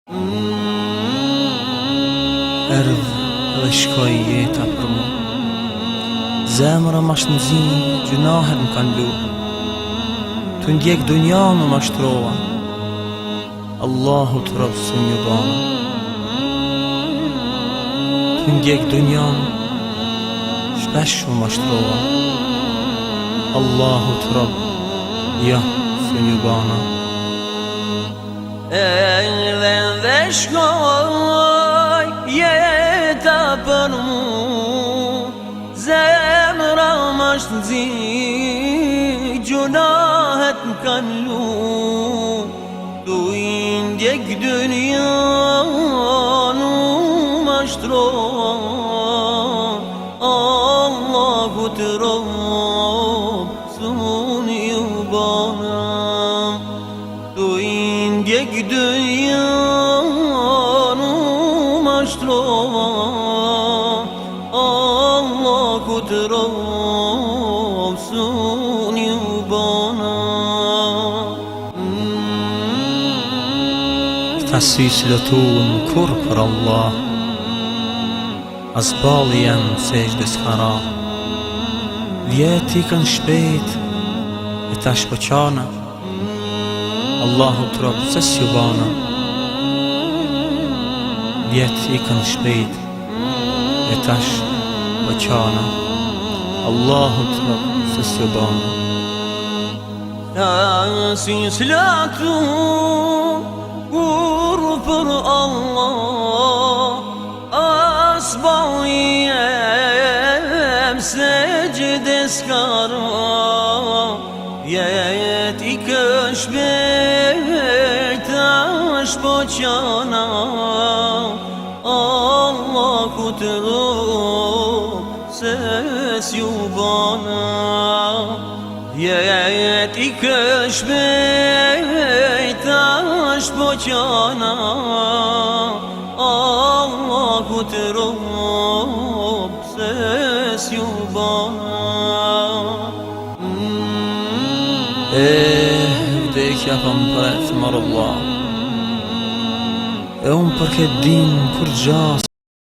Erdh dhe shkoj jeta për mu. Zemra ma shnëzin, gjunahet më kanë lu. Të ndjek dunja më mashtrova, Allahu të rëbë së një bana. Të ndjek dunja shpesh më mashtrova, Allahu të rëbë ja së një bana. Erdhe dhe shkoj jeta për mu. Zemra ma shnëzi, gjunahet më kanë lu. Tu indjek dynja nu mashtrova, Allahu të rëbë sun ju bana. Tu indjek dynja nu mashtrova, Allahu të rëbë sun ju bana. Këta sy si lotun kur për Allah, as bali jem se gjde s'kara. Vjeti kanë shpejt e tash po qana, Allahu të rëbë se s'ju bana. Vjeti kanë shpejt e tash po qana, Allahu të rëbë se s'ju bana. Si s'latu kur për Allah, as bali jem se gjde s'kara. Vjeti kanë shpejt tash po qana, Allahu të rëbë se s'ju bana. Vjeti kanë shpejt tash po qana, Allahu të rëbë se s'ju bana. Vdekja pa më përret mërë Allah, e unë për këtë din kur gjas